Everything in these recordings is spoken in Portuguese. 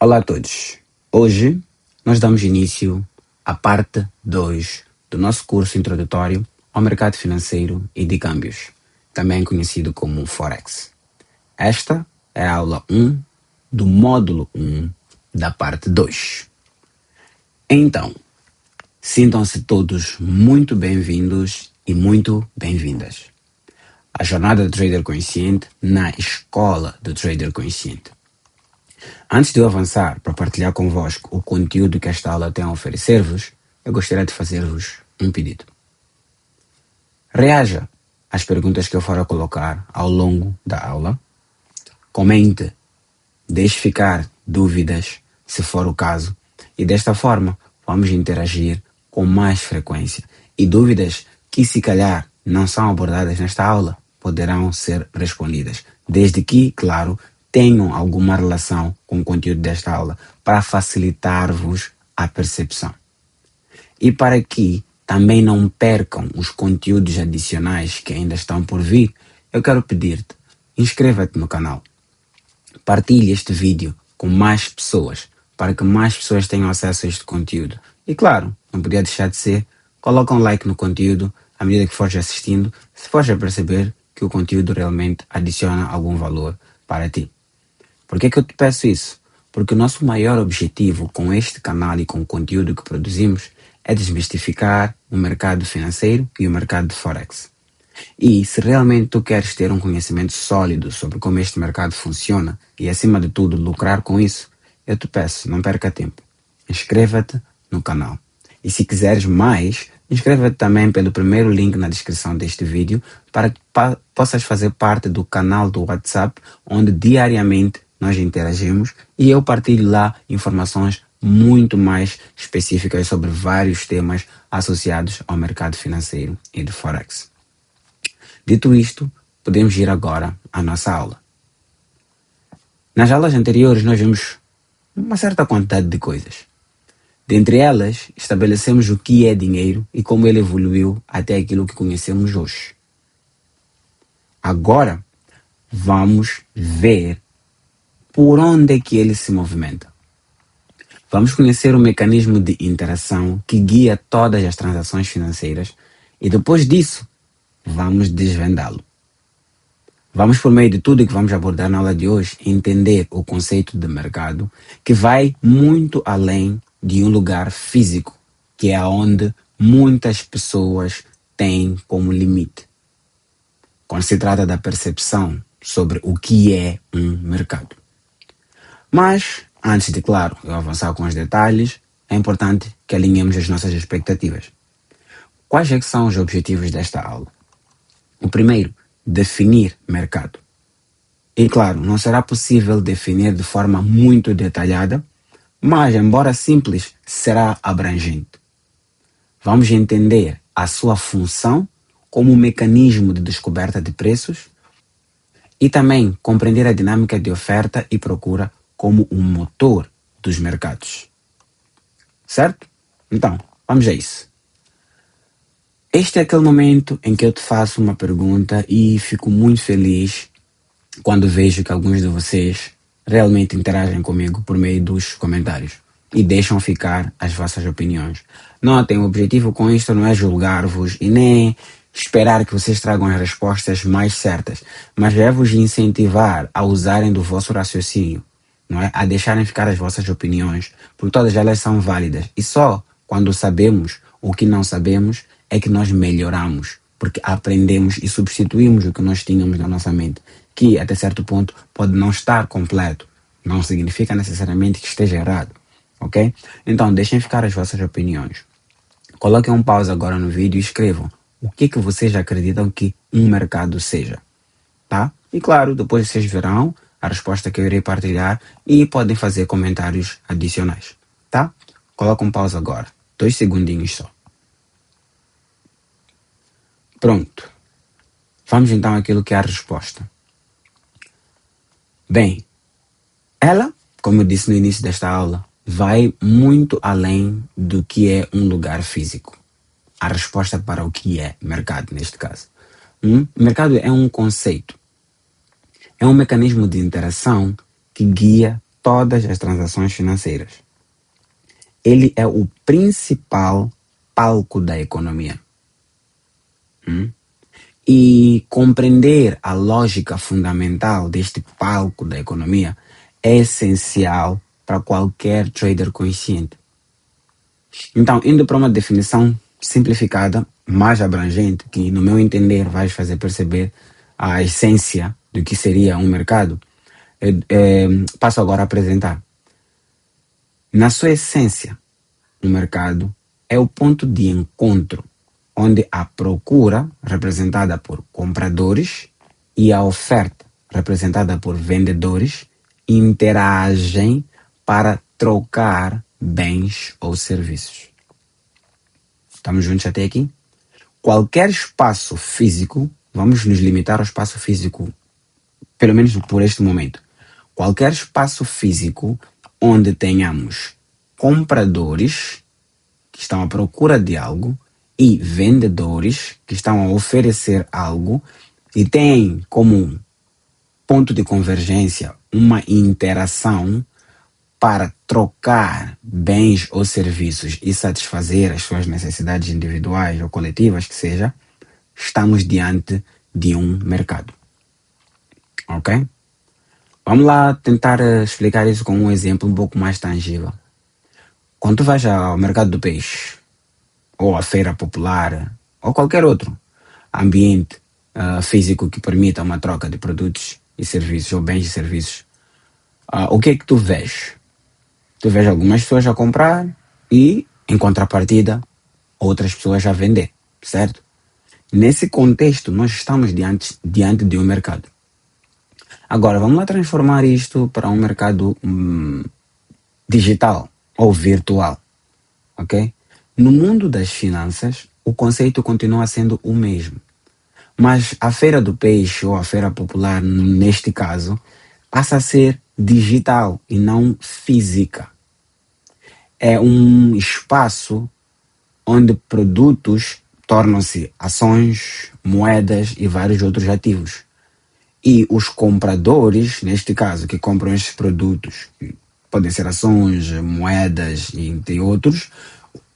Olá a todos. Hoje nós damos início à parte 2 do nosso curso introdutório ao mercado financeiro e de câmbios, também conhecido como Forex. Esta é a aula 1 do módulo 1 da parte 2. Então, sintam-se todos muito bem-vindos e muito bem-vindas à jornada do Trader Consciente na Escola do Trader Consciente. Antes de eu avançar para partilhar convosco o conteúdo que esta aula tem a oferecer-vos, eu gostaria de fazer-vos um pedido. Reaja às perguntas que eu for a colocar ao longo da aula. Comente, deixe ficar dúvidas, se for o caso, e desta forma vamos interagir com mais frequência. E dúvidas que, se calhar, não são abordadas nesta aula, poderão ser respondidas, desde que, claro, tenham alguma relação com o conteúdo desta aula, para facilitar-vos a percepção. E para que também não percam os conteúdos adicionais que ainda estão por vir, eu quero pedir-te, inscreva-te no canal. Partilhe este vídeo com mais pessoas, para que mais pessoas tenham acesso a este conteúdo. E claro, não podia deixar de ser, coloca um like no conteúdo à medida que fores assistindo, se fores a perceber que o conteúdo realmente adiciona algum valor para ti. Por que eu te peço isso? Porque o nosso maior objetivo com este canal e com o conteúdo que produzimos é desmistificar o mercado financeiro e o mercado de Forex. E se realmente tu queres ter um conhecimento sólido sobre como este mercado funciona e, acima de tudo, lucrar com isso, eu te peço, não perca tempo. Inscreva-te no canal. E se quiseres mais, inscreva-te também pelo primeiro link na descrição deste vídeo para que possas fazer parte do canal do WhatsApp, onde diariamente nós interagimos e eu partilho lá informações muito mais específicas sobre vários temas associados ao mercado financeiro e de Forex. Dito isto, podemos ir agora à nossa aula. Nas aulas anteriores nós vimos uma certa quantidade de coisas. Dentre elas, estabelecemos o que é dinheiro e como ele evoluiu até aquilo que conhecemos hoje. Agora, vamos ver por onde é que ele se movimenta. Vamos conhecer o mecanismo de interação que guia todas as transações financeiras e depois disso, vamos desvendá-lo. Vamos, por meio de tudo que vamos abordar na aula de hoje, entender o conceito de mercado, que vai muito além de um lugar físico, que é onde muitas pessoas têm como limite, quando se trata da percepção sobre o que é um mercado. Mas, antes de, claro, eu avançar com os detalhes, é importante que alinhemos as nossas expectativas. Quais é que são os objetivos desta aula? O primeiro, definir mercado. E claro, não será possível definir de forma muito detalhada, mas, embora simples, será abrangente. Vamos entender a sua função como um mecanismo de descoberta de preços e também compreender a dinâmica de oferta e procura como um motor dos mercados. Certo? Então, vamos a isso. Este é aquele momento em que eu te faço uma pergunta e fico muito feliz quando vejo que alguns de vocês realmente interagem comigo por meio dos comentários e deixam ficar as vossas opiniões. Notem, o objetivo com isto não é julgar-vos e nem esperar que vocês tragam as respostas mais certas, mas é vos incentivar a usarem do vosso raciocínio, não é? A deixarem ficar as vossas opiniões, porque todas elas são válidas. E só quando sabemos o que não sabemos é que nós melhoramos, porque aprendemos e substituímos o que nós tínhamos na nossa mente, que até certo ponto pode não estar completo, não significa necessariamente que esteja errado, ok? Então, deixem ficar as vossas opiniões. Coloquem um pause agora no vídeo e escrevam o que vocês acreditam que um mercado seja, tá? E claro, depois vocês verão a resposta que eu irei partilhar e podem fazer comentários adicionais, tá? Coloca um pause agora, 2 segundinhos só. Pronto. Vamos então àquilo que é a resposta. Bem, ela, como eu disse no início desta aula, vai muito além do que é um lugar físico. A resposta para o que é mercado, neste caso. Mercado é um conceito. É um mecanismo de interação que guia todas as transações financeiras. Ele é o principal palco da economia. E compreender a lógica fundamental deste palco da economia é essencial para qualquer trader consciente. Então, indo para uma definição simplificada, mais abrangente, que no meu entender vai fazer perceber a essência do que seria um mercado, passo agora a apresentar. Na sua essência, um mercado é o ponto de encontro onde a procura, representada por compradores, e a oferta, representada por vendedores, interagem para trocar bens ou serviços. Estamos juntos até aqui? Qualquer espaço físico, vamos nos limitar ao espaço físico, pelo menos por este momento. Qualquer espaço físico onde tenhamos compradores que estão à procura de algo e vendedores que estão a oferecer algo e têm como ponto de convergência uma interação para trocar bens ou serviços e satisfazer as suas necessidades individuais ou coletivas, que seja, estamos diante de um mercado. Ok? Vamos lá tentar explicar isso com um exemplo um pouco mais tangível. Quando tu vais ao mercado do peixe, ou à feira popular, ou qualquer outro ambiente físico que permita uma troca de produtos e serviços, ou bens e serviços, o que é que tu vês? Tu vês algumas pessoas a comprar e, em contrapartida, outras pessoas a vender, certo? Nesse contexto, nós estamos diante de um mercado. Agora, vamos lá transformar isto para um mercado digital ou virtual, ok? No mundo das finanças, o conceito continua sendo o mesmo. Mas a feira do peixe ou a feira popular, neste caso, passa a ser digital e não física. É um espaço onde produtos tornam-se ações, moedas e vários outros ativos. E os compradores, neste caso, que compram estes produtos, podem ser ações, moedas e entre outros,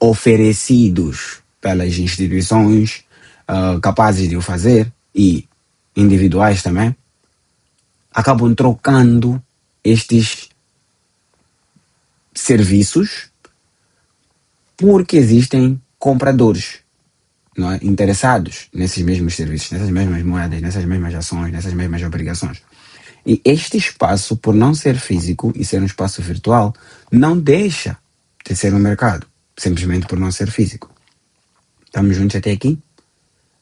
oferecidos pelas instituições capazes de o fazer e individuais também, acabam trocando estes serviços porque existem compradores, não é, interessados nesses mesmos serviços, nessas mesmas moedas, nessas mesmas ações, nessas mesmas obrigações. E este espaço, por não ser físico e ser um espaço virtual, não deixa de ser um mercado, simplesmente por não ser físico. Estamos juntos até aqui?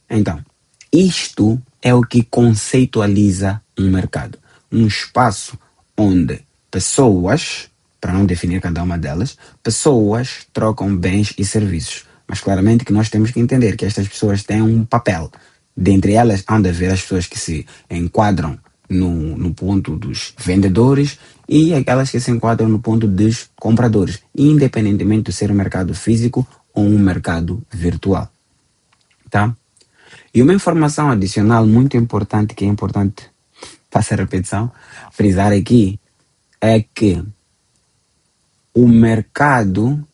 Então, isto é o que conceitualiza um mercado. Um espaço onde pessoas, para não definir cada uma delas, pessoas trocam bens e serviços. Mas claramente que nós temos que entender que estas pessoas têm um papel. Dentre elas, hão de haver as pessoas que se enquadram no ponto dos vendedores e aquelas que se enquadram no ponto dos compradores, independentemente de ser um mercado físico ou um mercado virtual. Tá? E uma informação adicional muito importante, que é importante, passa a repetição, frisar aqui, é que o mercado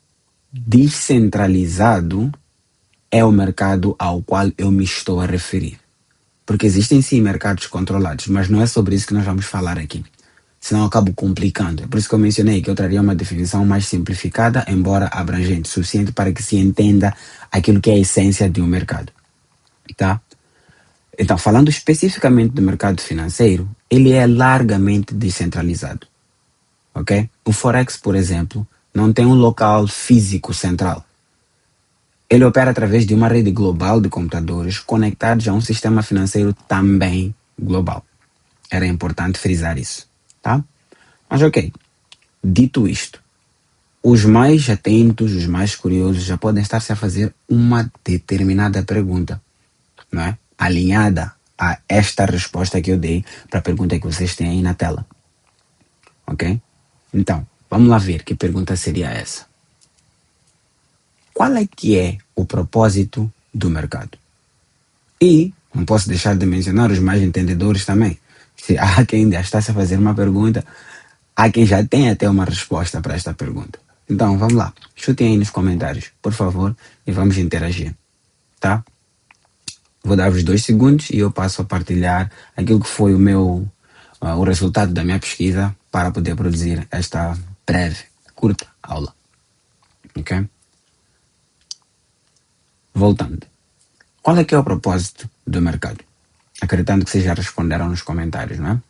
descentralizado é o mercado ao qual eu me estou a referir. Porque existem sim mercados controlados, mas não é sobre isso que nós vamos falar aqui. Senão eu acabo complicando. É por isso que eu mencionei que eu traria uma definição mais simplificada, embora abrangente, suficiente para que se entenda aquilo que é a essência de um mercado. Tá? Então, falando especificamente do mercado financeiro, ele é largamente descentralizado. Ok? O Forex, por exemplo, não tem um local físico central. Ele opera através de uma rede global de computadores conectados a um sistema financeiro também global. Era importante frisar isso, tá? Mas ok, dito isto, os mais atentos, os mais curiosos já podem estar-se a fazer uma determinada pergunta, não é? Alinhada a esta resposta que eu dei para a pergunta que vocês têm aí na tela. Ok? Então, vamos lá ver que pergunta seria essa. Qual é que é o propósito do mercado? E não posso deixar de mencionar os mais entendedores também. Se há quem ainda está a fazer uma pergunta, há quem já tenha até uma resposta para esta pergunta. Então, vamos lá. Chutem aí nos comentários, por favor, e vamos interagir, tá? Vou dar-vos 2 segundos e eu passo a partilhar aquilo que foi o resultado da minha pesquisa para poder produzir esta breve, curta aula. Ok? Voltando. Qual é que é o propósito do mercado? Acreditando que vocês já responderam nos comentários, não é?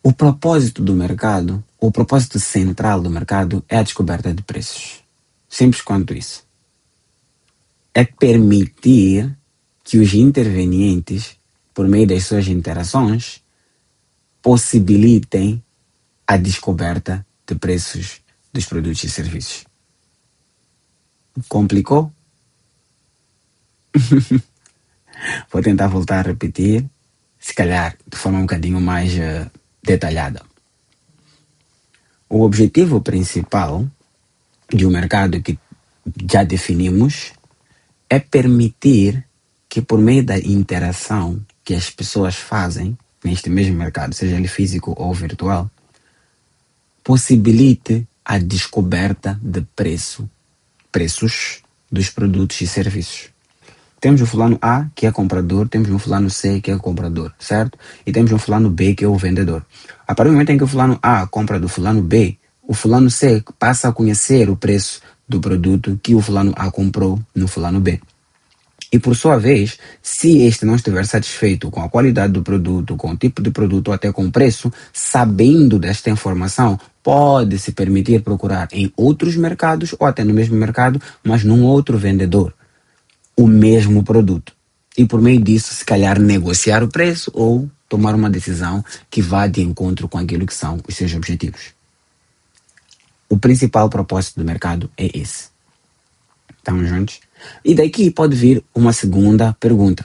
O propósito do mercado, o propósito central do mercado é a descoberta de preços. Simples quanto isso. É permitir que os intervenientes, por meio das suas interações, possibilitem a descoberta de preços dos produtos e serviços. Complicou? Vou tentar voltar a repetir, se calhar de forma um bocadinho mais detalhada. O objetivo principal de um mercado que já definimos é permitir que, por meio da interação que as pessoas fazem neste mesmo mercado, seja ele físico ou virtual, possibilite a descoberta de preços dos produtos e serviços. Temos o fulano A, que é comprador, temos um fulano C, que é comprador, certo? E temos um fulano B, que é o vendedor. A partir do momento em que o fulano A compra do fulano B, o fulano C passa a conhecer o preço do produto que o fulano A comprou no fulano B. E por sua vez, se este não estiver satisfeito com a qualidade do produto, com o tipo de produto ou até com o preço, sabendo desta informação, pode se permitir procurar em outros mercados ou até no mesmo mercado, mas num outro vendedor, o mesmo produto. E por meio disso, se calhar negociar o preço ou tomar uma decisão que vá de encontro com aquilo que são os seus objetivos. O principal propósito do mercado é esse. Estamos juntos? E daqui pode vir uma segunda pergunta.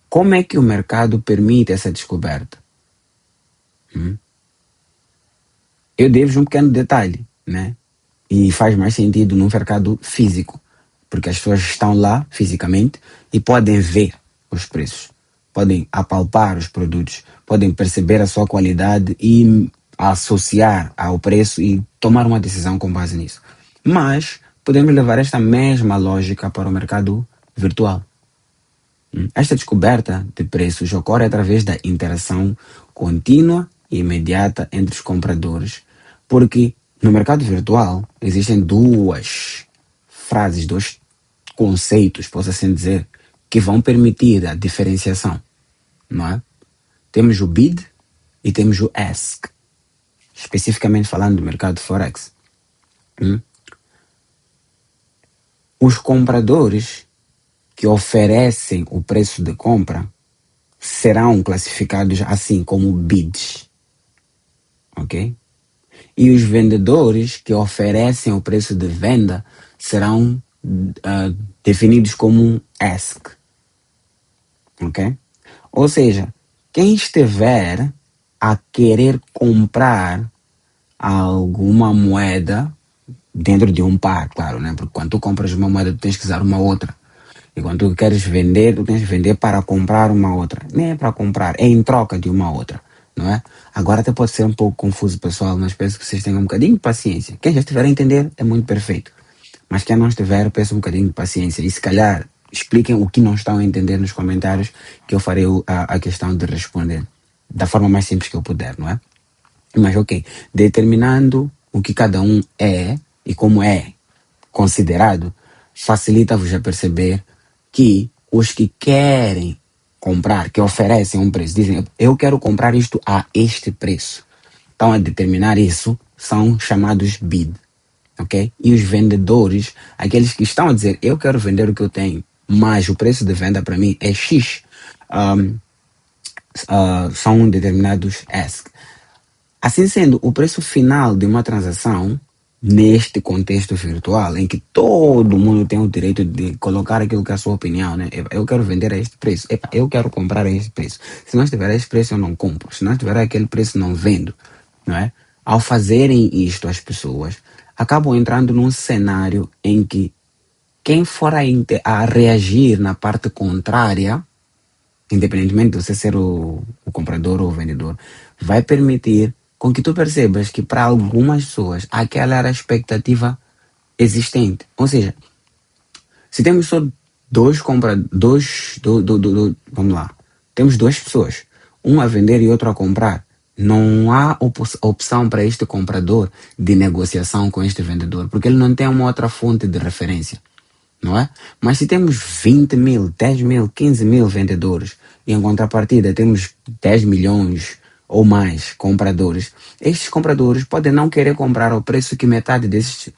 Como é que o mercado permite essa descoberta? Eu devo um pequeno detalhe, né? E faz mais sentido num mercado físico, porque as pessoas estão lá fisicamente e podem ver os preços, podem apalpar os produtos, podem perceber a sua qualidade e associar ao preço e tomar uma decisão com base nisso. Mas podemos levar esta mesma lógica para o mercado virtual. Esta descoberta de preços ocorre através da interação contínua e imediata entre os compradores, porque no mercado virtual existem duas frases, dois conceitos, posso assim dizer, que vão permitir a diferenciação, não é? Temos o bid e temos o ask, especificamente falando do mercado forex. Os compradores que oferecem o preço de compra serão classificados assim como bids, ok? E os vendedores que oferecem o preço de venda serão definidos como ask, ok? Ou seja, quem estiver a querer comprar alguma moeda dentro de um par, claro, né? Porque quando tu compras uma moeda, tu tens que usar uma outra. E quando tu queres vender, tu tens que vender para comprar uma outra. Nem é para comprar, é em troca de uma outra, não é? Agora até pode ser um pouco confuso, pessoal, mas peço que vocês tenham um bocadinho de paciência. Quem já estiver a entender é muito perfeito. Mas quem não estiver, peço um bocadinho de paciência. E se calhar, expliquem o que não estão a entender nos comentários, que eu farei a questão de responder da forma mais simples que eu puder, não é? Mas ok, determinando o que cada um é e como é considerado, facilita-vos a perceber que os que querem comprar, que oferecem um preço, dizem, eu quero comprar isto a este preço. Então, a determinar isso, são chamados bid, ok? E os vendedores, aqueles que estão a dizer, eu quero vender o que eu tenho, mas o preço de venda para mim é X, são determinados ask. Assim sendo, o preço final de uma transação, neste contexto virtual, em que todo mundo tem o direito de colocar aquilo que é a sua opinião, né? Eu quero vender a este preço, eu quero comprar a este preço. Se não estiver a este preço, eu não compro. Se não estiver a aquele preço, não vendo, não é? Ao fazerem isto, as pessoas acabam entrando num cenário em que quem for a reagir na parte contrária independentemente de você ser o comprador ou o vendedor, vai permitir com que tu percebas que para algumas pessoas aquela era a expectativa existente. Ou seja, se temos só dois compradores, vamos lá, temos duas pessoas, um a vender e outro a comprar. Não há opção para este comprador de negociação com este vendedor, porque ele não tem uma outra fonte de referência, não é? Mas se temos 20 mil, 10 mil, 15 mil vendedores e em contrapartida temos 10 milhões ou mais compradores, estes compradores podem não querer comprar ao preço que metade desses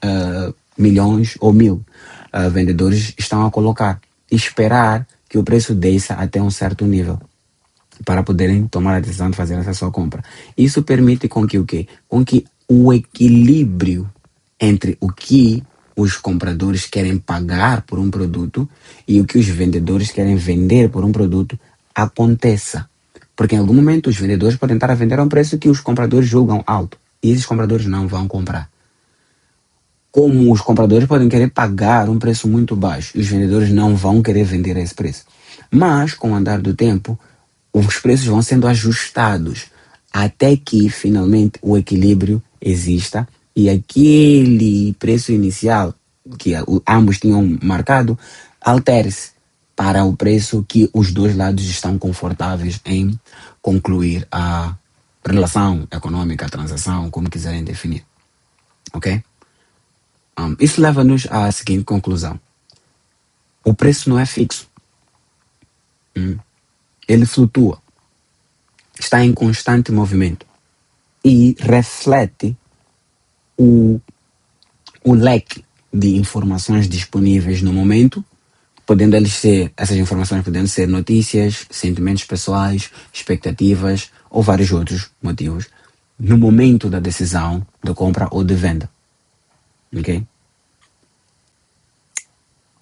milhões ou mil vendedores estão a colocar e esperar que o preço desça até um certo nível para poderem tomar a decisão de fazer essa sua compra. Isso permite com que o quê? Com que o equilíbrio entre o que os compradores querem pagar por um produto e o que os vendedores querem vender por um produto aconteça. Porque em algum momento os vendedores podem estar a vender a um preço que os compradores julgam alto e esses compradores não vão comprar. Como os compradores podem querer pagar um preço muito baixo e os vendedores não vão querer vender a esse preço. Mas, com o andar do tempo, os preços vão sendo ajustados até que finalmente o equilíbrio exista e aquele preço inicial que ambos tinham marcado altere-se para o preço que os dois lados estão confortáveis em concluir a relação econômica, a transação, como quiserem definir. Ok? Isso leva-nos à seguinte conclusão. O preço não é fixo. Ele flutua. Está em constante movimento. E reflete o leque de informações disponíveis no momento, essas informações podendo ser notícias, sentimentos pessoais, expectativas ou vários outros motivos, no momento da decisão de compra ou de venda. Ok?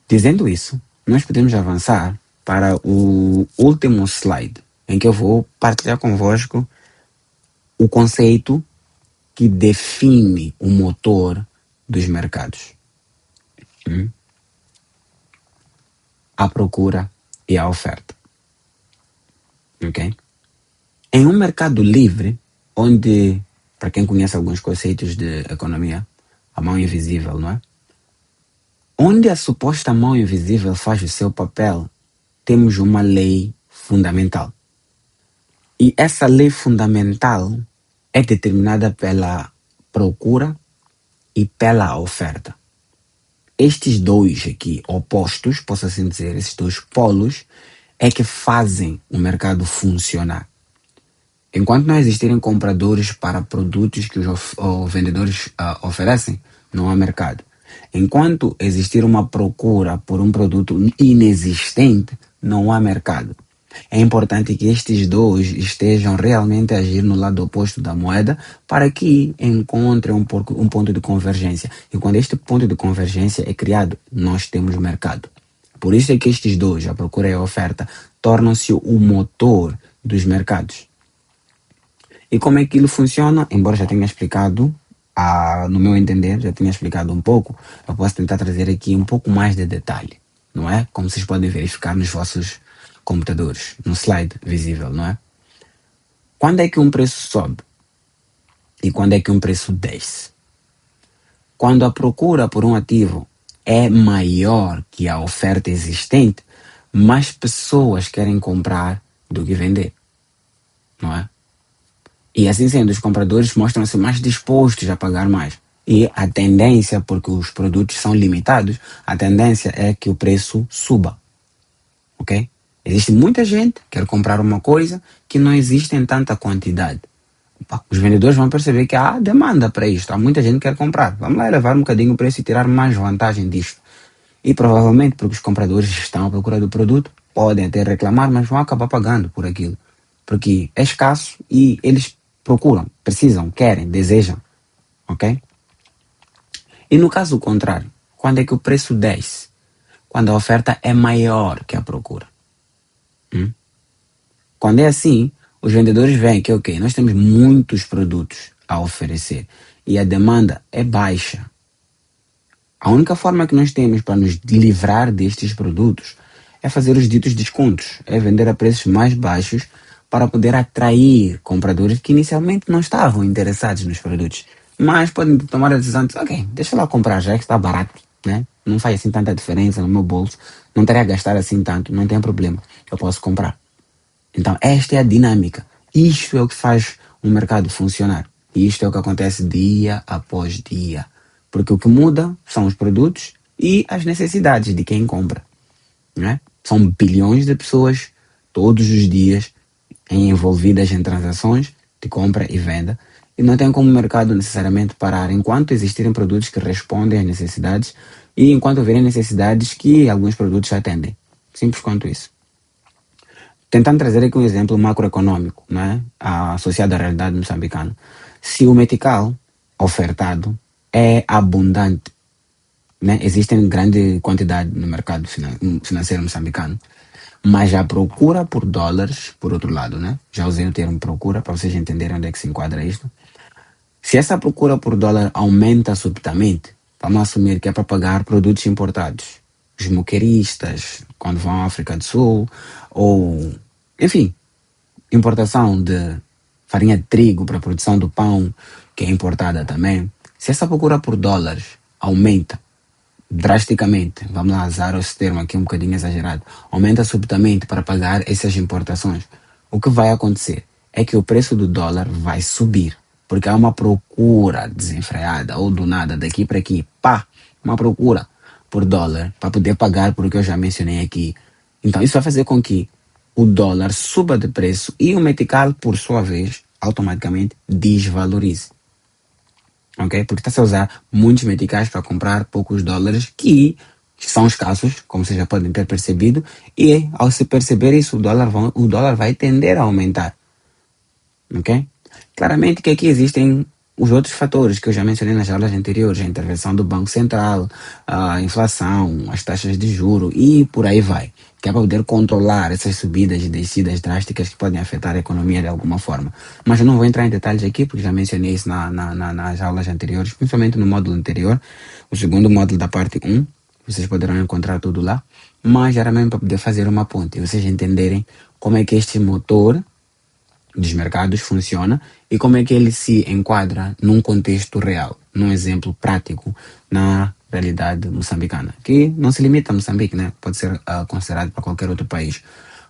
Dizendo isso, nós podemos avançar para o último slide, em que eu vou partilhar convosco o conceito que define o motor dos mercados. A procura e a oferta. Ok? Em um mercado livre, onde, para quem conhece alguns conceitos de economia, a mão invisível, não é? Onde a suposta mão invisível faz o seu papel, temos uma lei fundamental. E essa lei fundamental é determinada pela procura e pela oferta. Estes dois aqui opostos, posso assim dizer, esses dois polos, é que fazem o mercado funcionar. Enquanto não existirem compradores para produtos que os vendedores oferecem, não há mercado. Enquanto existir uma procura por um produto inexistente, não há mercado. É importante que estes dois estejam realmente a agir no lado oposto da moeda para que encontrem um ponto de convergência. E quando este ponto de convergência é criado, nós temos mercado. Por isso é que estes dois, a procura e a oferta, tornam-se o motor dos mercados. E como é que aquilo funciona, embora já tenha explicado, no meu entender, já tenha explicado um pouco, eu posso tentar trazer aqui um pouco mais de detalhe, não é? Como vocês podem verificar nos vossos computadores, no slide visível, não é? Quando é que um preço sobe? E quando é que um preço desce? Quando a procura por um ativo é maior que a oferta existente, mais pessoas querem comprar do que vender, não é? E assim sendo, os compradores mostram-se mais dispostos a pagar mais. E a tendência, porque os produtos são limitados, a tendência é que o preço suba. Ok? Existe muita gente que quer comprar uma coisa que não existe em tanta quantidade. Os vendedores vão perceber que há demanda para isto, há muita gente que quer comprar. Vamos lá elevar um bocadinho o preço e tirar mais vantagem disto. E provavelmente, porque os compradores estão à procura do produto, podem até reclamar, mas vão acabar pagando por aquilo. Porque é escasso e eles procuram, precisam, querem, desejam. Ok? E no caso contrário, quando é que o preço desce? Quando a oferta é maior que a procura. Quando é assim, os vendedores veem que, ok, nós temos muitos produtos a oferecer e a demanda é baixa. A única forma que nós temos para nos livrar destes produtos é fazer os ditos descontos, é vender a preços mais baixos para poder atrair compradores que inicialmente não estavam interessados nos produtos, mas podem tomar a decisão de, ok, deixa lá comprar já que está barato, né? Não faz assim tanta diferença no meu bolso, não teria a gastar assim tanto, não tem problema, eu posso comprar. Então, esta é a dinâmica. Isto é o que faz o mercado funcionar. E isto é o que acontece dia após dia. Porque o que muda são os produtos e as necessidades de quem compra. Né? São bilhões de pessoas todos os dias envolvidas em transações de compra e venda. E não tem como o mercado necessariamente parar enquanto existirem produtos que respondem às necessidades e enquanto houverem necessidades que alguns produtos atendem. Simples quanto isso. Tentando trazer aqui um exemplo macroeconômico, né, associado à realidade moçambicana. Se o metical ofertado é abundante, né, existem grande quantidade no mercado financeiro moçambicano, mas a procura por dólares, por outro lado, né, já usei o termo procura para vocês entenderem onde é que se enquadra isto. Se essa procura por dólar aumenta subitamente, vamos assumir que é para pagar produtos importados. Os moqueiristas, quando vão à África do Sul, ou, enfim, importação de farinha de trigo para a produção do pão, que é importada também. Se essa procura por dólares aumenta drasticamente, vamos lá usar esse termo aqui um bocadinho exagerado, aumenta subitamente para pagar essas importações, o que vai acontecer é que o preço do dólar vai subir, porque há uma procura desenfreada ou do nada, daqui para aqui, pá, uma procura por dólar para poder pagar por o que eu já mencionei aqui. Então isso vai fazer com que o dólar suba de preço e o metical, por sua vez, automaticamente desvalorize. Ok? Porque está-se a usar muitos meticais para comprar poucos dólares que são escassos, como vocês já podem ter percebido, e ao se perceber isso, o dólar vai tender a aumentar. Ok? Claramente que aqui existem os outros fatores que eu já mencionei nas aulas anteriores, a intervenção do Banco Central, a inflação, as taxas de juro e por aí vai, que é para poder controlar essas subidas e descidas drásticas que podem afetar a economia de alguma forma. Mas eu não vou entrar em detalhes aqui, porque já mencionei isso nas aulas anteriores, principalmente no módulo anterior, o segundo módulo da parte 1, vocês poderão encontrar tudo lá, mas era mesmo para poder fazer uma ponte, e vocês entenderem como é que este motor dos mercados funciona e como é que ele se enquadra num contexto real, num exemplo prático na realidade moçambicana, que não se limita a Moçambique, né? Pode ser considerado para qualquer outro país,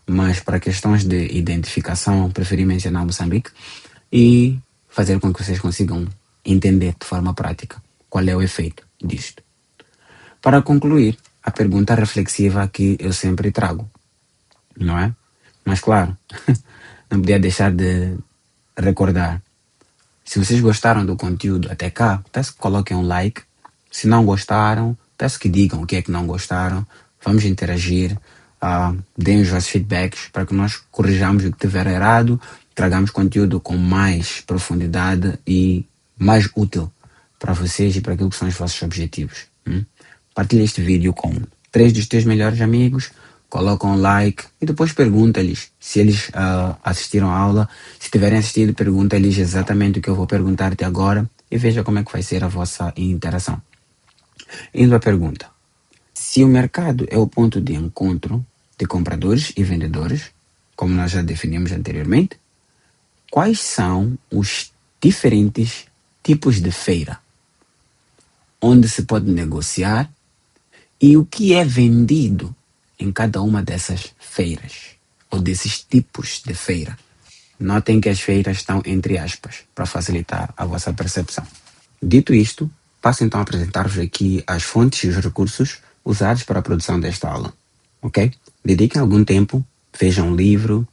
mas para questões de identificação preferi mencionar Moçambique e fazer com que vocês consigam entender de forma prática qual é o efeito disto. Para concluir, a pergunta reflexiva que eu sempre trago, não é? Mas claro, não podia deixar de recordar. Se vocês gostaram do conteúdo até cá, peço que coloquem um like. Se não gostaram, peço que digam o que é que não gostaram. Vamos interagir. Deem os vossos feedbacks para que nós corrijamos o que tiver errado, tragamos conteúdo com mais profundidade e mais útil para vocês e para aquilo que são os vossos objetivos. Partilhe este vídeo com 3 dos teus melhores amigos, coloca um like e depois pergunta-lhes se eles assistiram a aula. Se tiverem assistido, pergunta-lhes exatamente o que eu vou perguntar-te agora e veja como é que vai ser a vossa interação. Indo à pergunta. Se o mercado é o ponto de encontro de compradores e vendedores, como nós já definimos anteriormente, quais são os diferentes tipos de feira onde se pode negociar e o que é vendido em cada uma dessas feiras ou desses tipos de feira? Notem que as feiras estão entre aspas para facilitar a vossa percepção. Dito isto, passo então a apresentar-vos aqui as fontes e os recursos usados para a produção desta aula. Ok? Dediquem algum tempo, vejam o livro,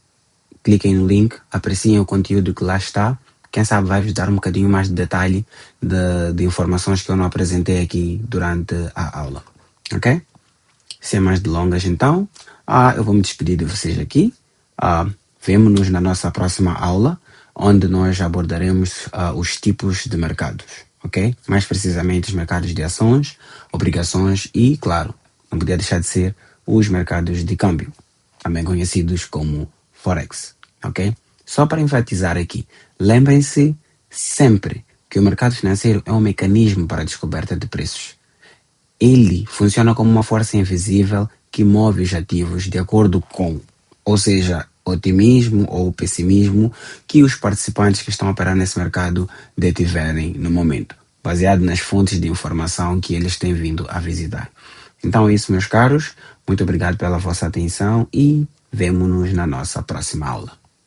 cliquem no link, apreciem o conteúdo que lá está. Quem sabe vai-vos dar um bocadinho mais de detalhe de informações que eu não apresentei aqui durante a aula. Ok? Sem mais delongas então, eu vou me despedir de vocês aqui. Vemo-nos na nossa próxima aula, onde nós abordaremos os tipos de mercados, ok? Mais precisamente os mercados de ações, obrigações e, claro, não podia deixar de ser os mercados de câmbio, também conhecidos como Forex, ok? Só para enfatizar aqui, lembrem-se sempre que o mercado financeiro é um mecanismo para a descoberta de preços. Ele funciona como uma força invisível que move os ativos de acordo com, ou seja, otimismo ou pessimismo que os participantes que estão a operar nesse mercado detiverem no momento, baseado nas fontes de informação que eles têm vindo a visitar. Então é isso, meus caros. Muito obrigado pela vossa atenção e vemo-nos na nossa próxima aula.